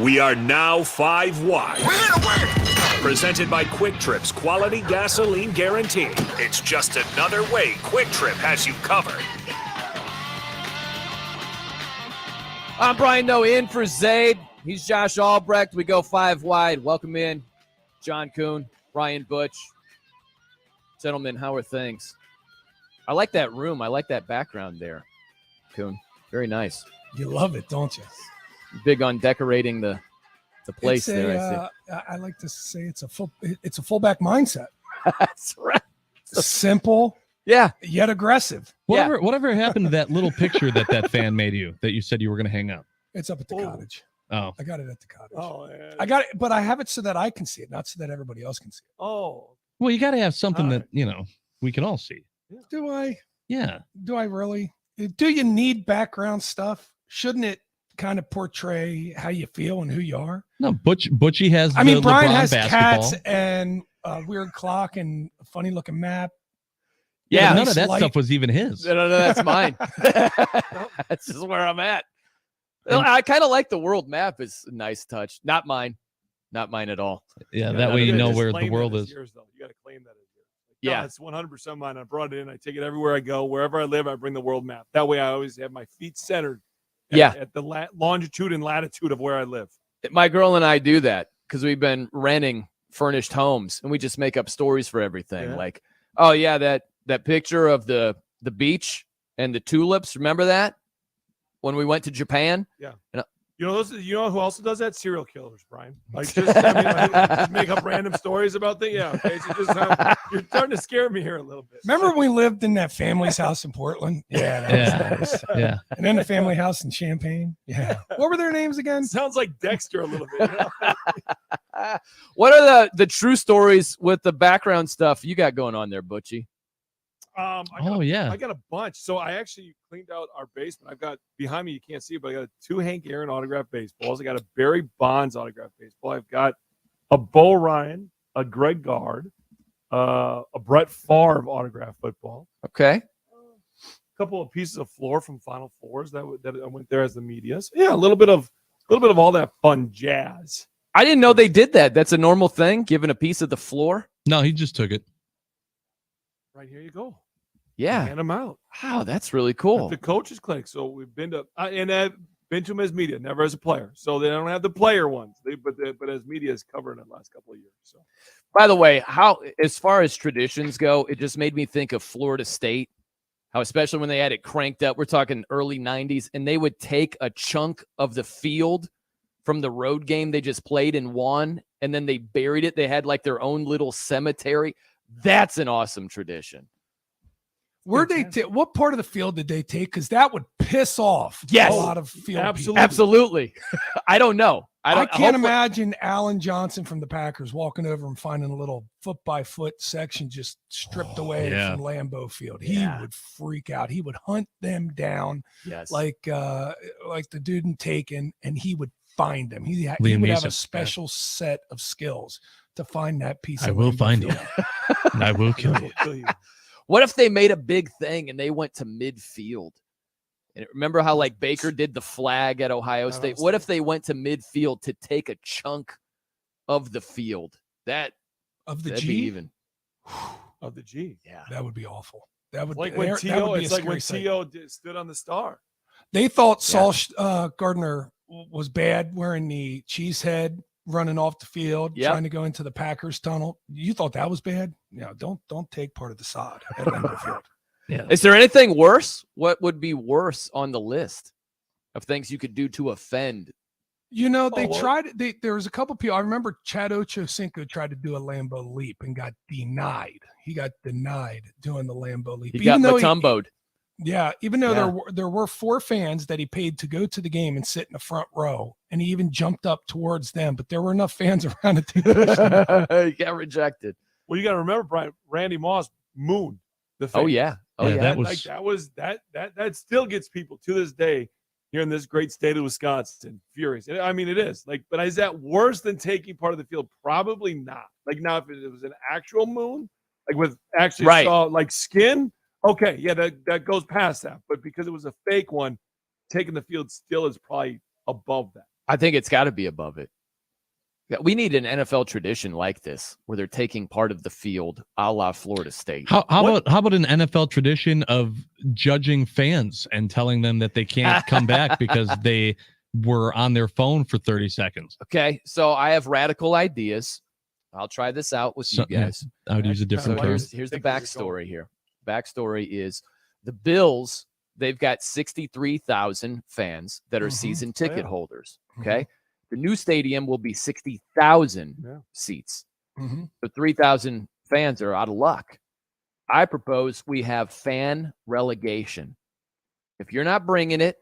We are now 5 wide. Presented by Quick Trip's quality gasoline guarantee. It's just another way Quick Trip has you covered. I'm Brian Noe in for Zaid. He's Josh Albrecht. We go 5 wide. Welcome in, John Kuhn, Brian Butch. Gentlemen, how are things? I like that room. I like that background there, Kuhn. Very nice. You love it, don't you? Big on decorating the place there. I like to say it's a fullback mindset. That's right. Simple, yeah, yet aggressive. Whatever happened to that little picture that fan made you that you said you were going to hang up? It's up at the cottage. Oh, I got it at the cottage. Oh, yeah. I got it, but I have it so that I can see it, not so that everybody else can see it. Oh, well, you got to have something that we can all see. Do I? Yeah. Do I really? Do you need background stuff? Shouldn't it kind of portray how you feel and who you are? No, Butchie has. I mean, Brian LeBron has basketball. cats and a weird clock and a funny looking map. Yeah, none of that stuff was even his. No, that's mine. That's just where I'm at. I kind of like the world map. It's a nice touch. Not mine at all. Yeah, that way you know where the world is. Yours, though. You got to claim that as yours. Yeah, it's 100% mine. I brought it in. I take it everywhere I go. Wherever I live, I bring the world map. That way, I always have my feet centered. At the longitude and latitude of where I live. My girl and I do that because we've been renting furnished homes, and we just make up stories for everything. Yeah. Like, oh yeah, that picture of the beach and the tulips. Remember that when we went to Japan? Yeah. And, You know who also does that? Serial killers, Brian. Like just make up random stories about things. Yeah, okay. So you're starting to scare me here a little bit. Remember when we lived in that family's house in Portland? Yeah, that was nice. Yeah. And then the family house in Champaign. Yeah. What were their names again? Sounds like Dexter a little bit. What are the true stories with the background stuff you got going on there, Butchie? I got a bunch. So I actually cleaned out our basement. I've got behind me, you can't see it, but I got 2 Hank Aaron autographed baseballs. I got a Barry Bonds autographed baseball. I've got a Bo Ryan, a Greg Gard, a Brett Favre autographed football. Okay. A couple of pieces of floor from Final Fours that I went there as the media. So yeah, a little bit of all that fun jazz. I didn't know they did that. That's a normal thing, giving a piece of the floor. No, he just took it. Right here you go. Yeah. Hand them out. Wow, that's really cool. At the coaches clinic. So we've been to and I've been to them as media, never as a player. So they don't have the player ones. But as media is covering it the last couple of years. So By the way, how as far as traditions go, it just made me think of Florida State. How especially when they had it cranked up, we're talking early 90s, and they would take a chunk of the field from the road game they just played and won, and then they buried it. They had like their own little cemetery. That's an awesome tradition. What part of the field did they take? Because that would piss off Yes. a lot of field people. Absolutely. I don't know. I can't imagine Alan Johnson from the Packers walking over and finding a little foot-by-foot section just stripped away from Lambeau Field. He would freak out. He would hunt them down like the dude in Taken, and he would find them. He would have a special set of skills to find that piece. I will find you. I will kill you. What if they made a big thing and they went to midfield? And remember how like Baker did the flag at Ohio State? What if they went to midfield to take a chunk of the field? That'd be even. Of the G. Yeah. That would be awful. That would like when T.O. It's like when T.O. stood on the star. They thought Saul Gardner was bad wearing the cheese head, running off the field, trying to go into the Packers tunnel. You thought that was bad? No, don't take part of the sod at Lambeau Field. Yeah. Is there anything worse? What would be worse on the list of things you could do to offend? There was a couple people. I remember Chad Ochocinco tried to do a Lambeau leap and got denied. He got denied doing the Lambeau leap. He got Matumbo'd. Even though there were 4 fans that he paid to go to the game and sit in the front row, and he even jumped up towards them, but there were enough fans around to take it. He got rejected. Well, you got to remember, Brian, Randy Moss mooned the fan. Oh yeah. That still gets people to this day here in this great state of Wisconsin furious. I mean, it is but is that worse than taking part of the field? Probably not. Like now, if it was an actual moon, like with actually saw like skin. Okay, yeah, that goes past that. But because it was a fake one, taking the field still is probably above that. I think it's got to be above it. Yeah, we need an NFL tradition like this where they're taking part of the field a la Florida State. How about an NFL tradition of judging fans and telling them that they can't come back because they were on their phone for 30 seconds? Okay, so I have radical ideas. I'll try this out with you guys. I would use a different term. Here's the backstory here. Backstory is the Bills, they've got 63,000 fans that are season ticket holders, okay? The new stadium will be 60,000 seats. So 3,000 fans are out of luck. I propose we have fan relegation. If you're not bringing it,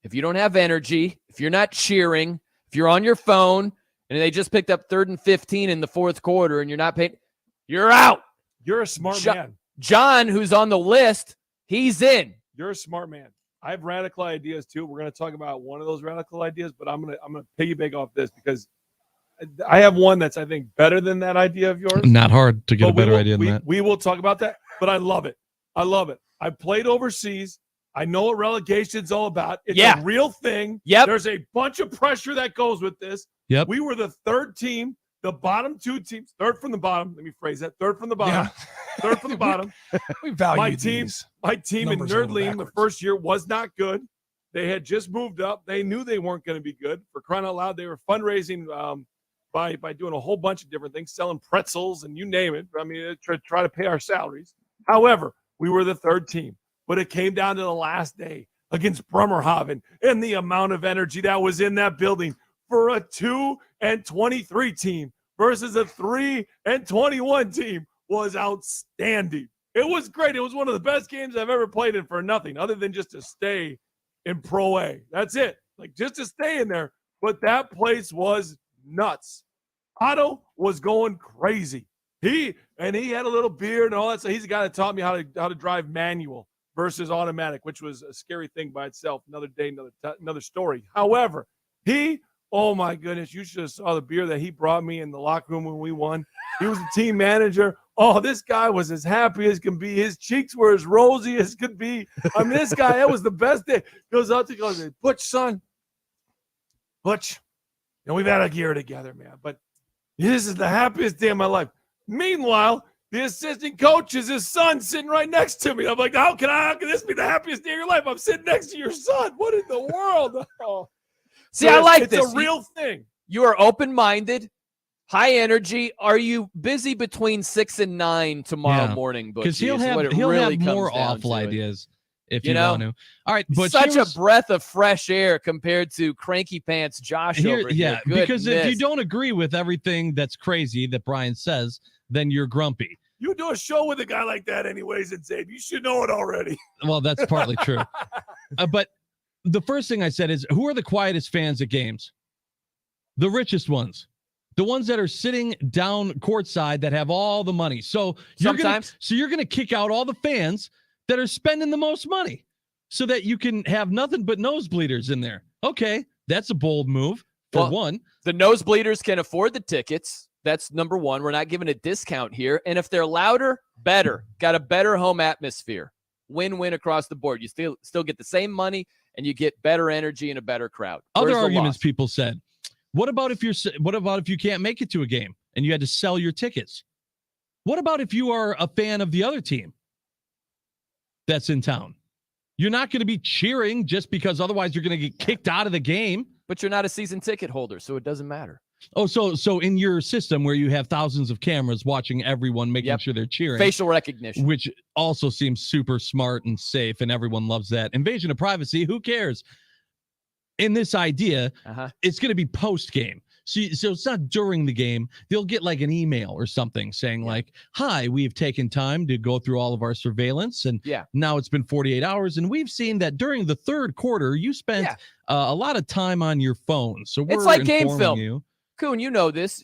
if you don't have energy, if you're not cheering, if you're on your phone and they just picked up 3rd and 15 in the fourth quarter and you're not paying, you're out. You're a smart man. John, who's on the list, he's in. You're a smart man. I have radical ideas too. We're going to talk about one of those radical ideas, but I'm going to piggyback off this because I have one that's, I think, better than that idea of yours. Not hard to get a better idea than that. We will talk about that, but I love it. I love it. I played overseas. I know what relegation's all about. It's a real thing. There's a bunch of pressure that goes with this. We were the 3rd team, the bottom 2 teams, 3rd from the bottom. Let me phrase that. 3rd from the bottom. 3rd from the bottom. We value my team in Nerdling the first year was not good. They had just moved up. They knew they weren't going to be good. For crying out loud, they were fundraising by doing a whole bunch of different things, selling pretzels and you name it. I mean, try to pay our salaries. However, we were the 3rd team, but it came down to the last day against Bremerhaven and the amount of energy that was in that building for a 2-23 team versus a 3-21 team was outstanding. It was great. It was one of the best games I've ever played in for nothing other than just to stay in Pro A. That's it. Like just to stay in there. But that place was nuts. Otto was going crazy. He had a little beard and all that. So he's the guy that taught me how to drive manual versus automatic, which was a scary thing by itself. Another day, another story. However, oh my goodness, you should have saw the beer that he brought me in the locker room when we won. He was the team manager. Oh, this guy was as happy as can be. His cheeks were as rosy as could be. I mean, this guy, it was the best day. Goes out to goes, Butch, son. Butch, we've had a year together, man. But this is the happiest day of my life. Meanwhile, the assistant coach is his son sitting right next to me. I'm like, how can this be the happiest day of your life? I'm sitting next to your son. What in the world? Oh. See, I like this. It's a real thing. You are open-minded, high energy. Are you busy between 6 and 9 tomorrow morning? Because he'll have more awful ideas if you want to. All right, but such a breath of fresh air compared to cranky pants Josh over here. Because if you don't agree with everything that's crazy that Brian says, then you're grumpy. You do a show with a guy like that anyways, and Zabe, you should know it already. Well, that's partly true. But the first thing I said is, who are the quietest fans at games? The richest ones. The ones that are sitting down courtside that have all the money. So you're gonna kick out all the fans that are spending the most money so that you can have nothing but nosebleeders in there. Okay, that's a bold move for one. The nosebleeders can afford the tickets. That's number one. We're not giving a discount here. And if they're louder, better. Got a better home atmosphere. Win-win across the board. You still get the same money and you get better energy and a better crowd. Other arguments people said, what about if you can't make it to a game and you had to sell your tickets? What about if you are a fan of the other team that's in town? You're not going to be cheering just because otherwise you're going to get kicked out of the game. But you're not a season ticket holder, so it doesn't matter. Oh, so in your system where you have thousands of cameras watching everyone, making sure they're cheering. Facial recognition. Which also seems super smart and safe, and everyone loves that. Invasion of privacy, who cares? In this idea, it's going to be post-game. So it's not during the game. They'll get like an email or something saying like, hi, we've taken time to go through all of our surveillance. And now it's been 48 hours. And we've seen that during the third quarter, you spent a lot of time on your phone. So we're it's like game film. You. Kuhn, you know this.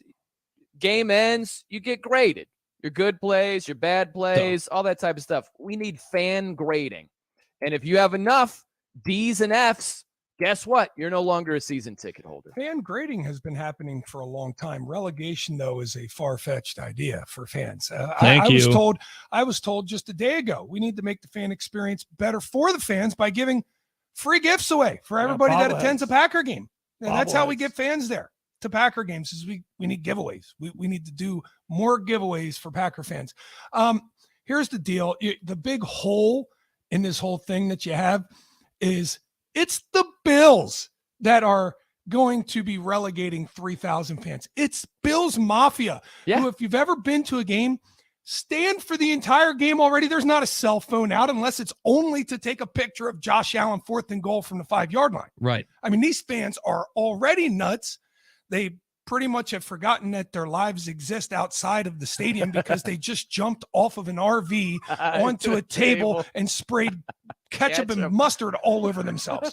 Game ends, you get graded. Your good plays, your bad plays, all that type of stuff. We need fan grading. And if you have enough D's and F's, guess what? You're no longer a season ticket holder. Fan grading has been happening for a long time. Relegation, though, is a far-fetched idea for fans. I was told just a day ago, we need to make the fan experience better for the fans by giving free gifts away for everybody that attends a Packer game. And that's how we get fans there to Packer games is we need giveaways. We need to do more giveaways for Packer fans. Here's the deal. The big hole in this whole thing that you have is it's the Bills that are going to be relegating 3,000 fans. It's Bills Mafia. Yeah. Who, if you've ever been to a game, stand for the entire game already. There's not a cell phone out unless it's only to take a picture of Josh Allen 4th and goal from the 5-yard line. Right. I mean, these fans are already nuts. They pretty much have forgotten that their lives exist outside of the stadium because they just jumped off of an RV onto a table and sprayed ketchup and mustard all over themselves.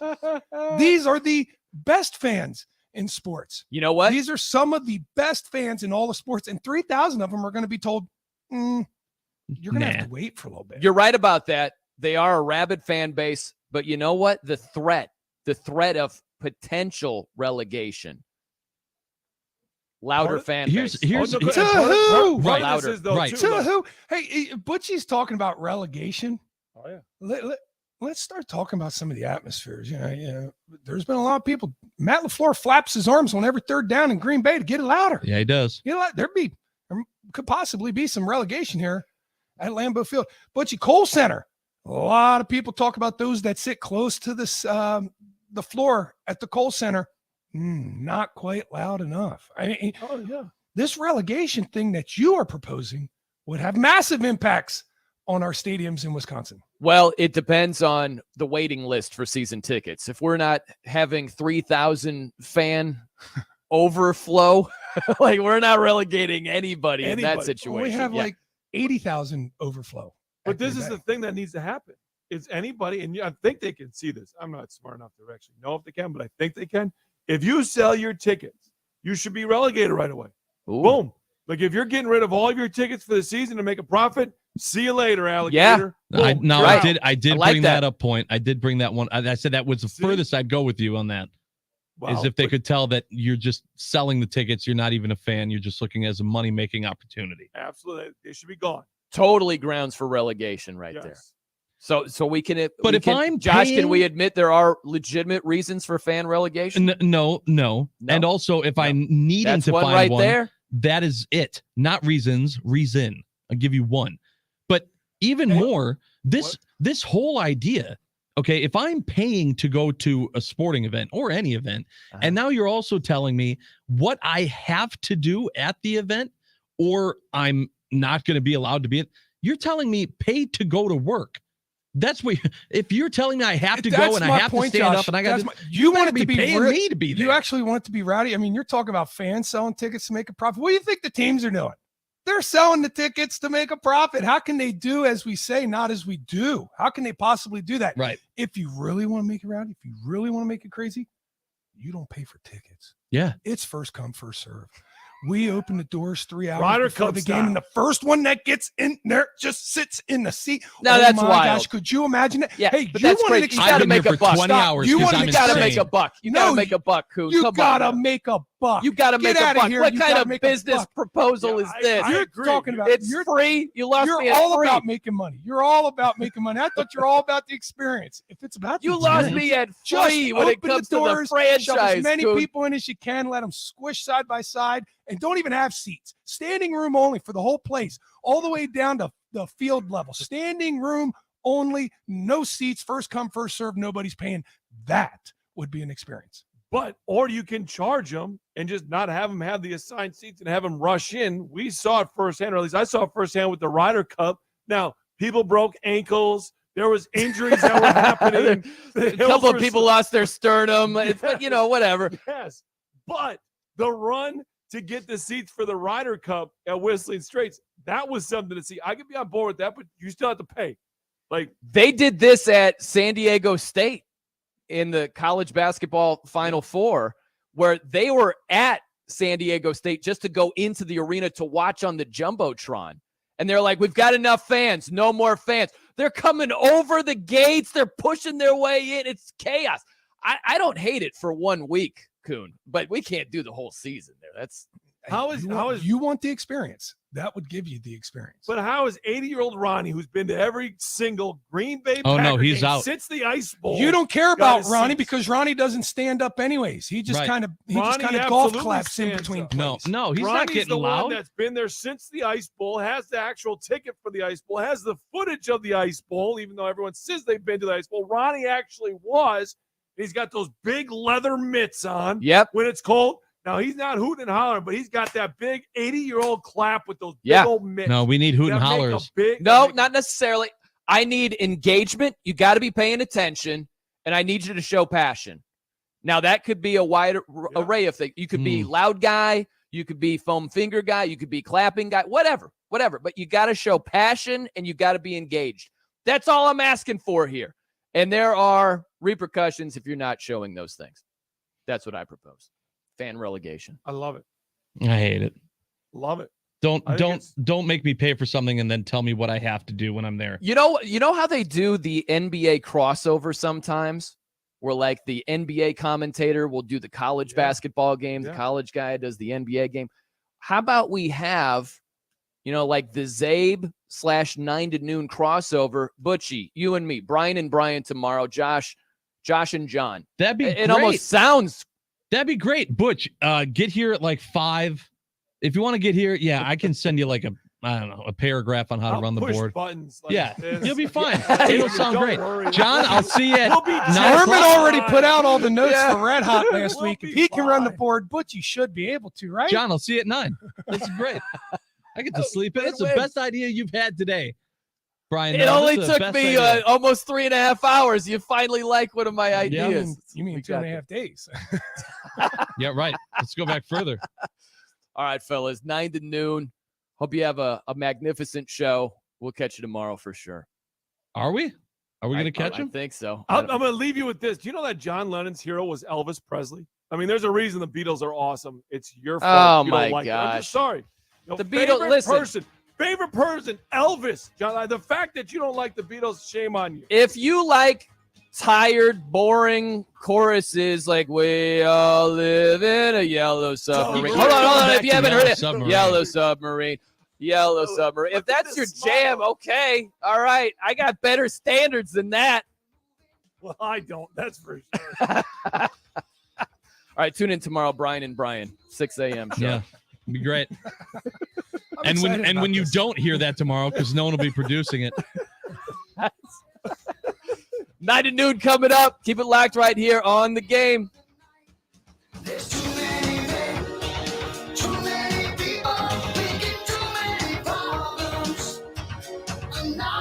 These are the best fans in sports. You know what? These are some of the best fans in all of sports, and 3,000 of them are going to be told, you're going to have to wait for a little bit. You're right about that. They are a rabid fan base, but you know what? The threat of potential relegation. Louder fan base. Here's to who? Right. Louder. Right. To who? Hey, Butchie's talking about relegation. Oh, yeah. Let's start talking about some of the atmospheres. You know, there's been a lot of people. Matt LaFleur flaps his arms on every third down in Green Bay to get it louder. Yeah, he does. You know, there could possibly be some relegation here at Lambeau Field. Butchie, Kohl Center. A lot of people talk about those that sit close to this the floor at the Kohl Center. Not quite loud enough. I mean, this relegation thing that you are proposing would have massive impacts on our stadiums in Wisconsin. Well, it depends on the waiting list for season tickets. If we're not having 3,000 fan overflow, like we're not relegating anybody in that situation. We have like 80,000 overflow. But this is the thing that needs to happen. Is anybody, and I think they can see this. I'm not smart enough to actually know if they can, but I think they can. If you sell your tickets, you should be relegated right away. Ooh. Boom. Like if you're getting rid of all of your tickets for the season to make a profit, see you later, alligator. Yeah. I did bring that up point. I did bring that one. I said that was the furthest I'd go with you on that. Is if they could tell that you're just selling the tickets, you're not even a fan, you're just looking as a money-making opportunity. Absolutely. They should be gone. Totally grounds for relegation right there. So we can, but Josh, can we admit there are legitimate reasons for fan relegation? No. And also, if I'm needing to find right one, there. That is it. Not reasons. Reason. I'll give you one. But even more, this whole idea. Okay, if I'm paying to go to a sporting event or any event, and now you're also telling me what I have to do at the event, or I'm not going to be allowed to be it. You're telling me pay to go to work. That's what. If you're telling me I have to go and I have to stand up and I got to, you want it to be paying me to be there. You actually want it to be rowdy. I mean, you're talking about fans selling tickets to make a profit. What do you think the teams are doing? They're selling the tickets to make a profit. How can they do as we say, not as we do? How can they possibly do that? Right. If you really want to make it rowdy, if you really want to make it crazy, you don't pay for tickets. Yeah. It's first come, first serve. We open the doors 3 hours before the game, and the first one that gets in there just sits in the seat. Now that's wild. Gosh, could you imagine it? Yeah, hey, but that's great. You got to make a buck. 20 hours. You got to make a buck. You got to make a buck, Coon. You got to make a buck. You got to make a buck. Here. What kind of business proposal is this? You're talking about it's free. You lost me. You're all about making money. You're all about making money. I thought you're all about the experience. If it's about you lost me at free when it comes to the franchise. Shove as many people in as you can. Let them squish side by side, and don't even have seats. Standing room only for the whole place, all the way down to the field level. Standing room only, no seats, first come, first serve, nobody's paying. That would be an experience. Or you can charge them and just not have them have the assigned seats and have them rush in. We saw it firsthand, or at least I saw it firsthand with the Ryder Cup. Now, people broke ankles. There was injuries that were happening. A couple of people lost their sternum. Whatever. Yes. But the run to get the seats for the Ryder Cup at Whistling Straits, that was something to see. I could be on board with that, but you still have to pay. Like they did this at San Diego State in the college basketball Final Four, where they were at San Diego State just to go into the arena to watch on the Jumbotron. And they're like, we've got enough fans, no more fans. They're coming over the gates. They're pushing their way in. It's chaos. I don't hate it for 1 week, Coon, but we can't do the whole season there. You want the experience? That would give you the experience. But how is 80-year-old Ronnie, who's been to every single Green Bay he's game out since the Ice Bowl? You don't care about Ronnie because Ronnie doesn't stand up anyways. He just kind of golf claps in between plays. No, he's not getting the loud. One that's been there since the Ice Bowl, has the actual ticket for the Ice Bowl, has the footage of the Ice Bowl, even though everyone says they've been to the Ice Bowl. Ronnie actually was. He's got those big leather mitts on. Yep. When it's cold. Now, he's not hooting and hollering, but he's got that big 80-year-old clap with those big old mitts. No, we need hoot and hollers. No, not necessarily. I need engagement. You got to be paying attention, and I need you to show passion. Now, that could be a wide array of things. You could be loud guy. You could be foam finger guy. You could be clapping guy, whatever. But you got to show passion, and you got to be engaged. That's all I'm asking for here. And there are repercussions if you're not showing those things. That's what I propose. Fan relegation. I love it. I hate it. Love it. Don't make me pay for something and then tell me what I have to do when I'm there. You know how they do the NBA crossover sometimes, where like the NBA commentator will do the college basketball game, the college guy does the NBA game. How about we have, like the Zabe/9 to noon crossover? Butchie, you and me, Brian and Brian tomorrow, Josh and John. That'd be it great. Almost sounds. That'd be great. Butch, get here at like 5. If you want to get here, I can send you like a paragraph on how to run the board. Buttons you'll be fine. It'll sound great. John, I'll see you at 9. Herman already put out all the notes for Red Hot last week. If he can run the board, Butch, you should be able to, right? John, I'll see you at 9. This is great. I get to sleep in. It's the best idea you've had today, Brian. It only took me almost 3.5 hours. You finally like one of my ideas. You mean 2.5 days? Yeah, right. Let's go back further. All right, fellas, 9 to noon. Hope you have a magnificent show. We'll catch you tomorrow for sure. Are we? Are we going to catch him? I think so. I'm going to leave you with this. Do you know that John Lennon's hero was Elvis Presley? I mean, there's a reason the Beatles are awesome. It's your fault. Oh, my gosh. gosh. I'm just sorry. The Beatles, favorite person, Elvis. John, the fact that you don't like the Beatles, shame on you. If you like tired, boring choruses like "We all live in a yellow submarine," hold on. If you haven't heard it, Yellow Submarine. If that's your jam, okay, all right. I got better standards than that. Well, I don't. That's for sure. All right, tune in tomorrow, Brian and Brian, 6 a.m. show. Yeah, it'd be great. And when you don't hear that tomorrow, because no one will be producing it. 9 to noon coming up. Keep it locked right here on The Game.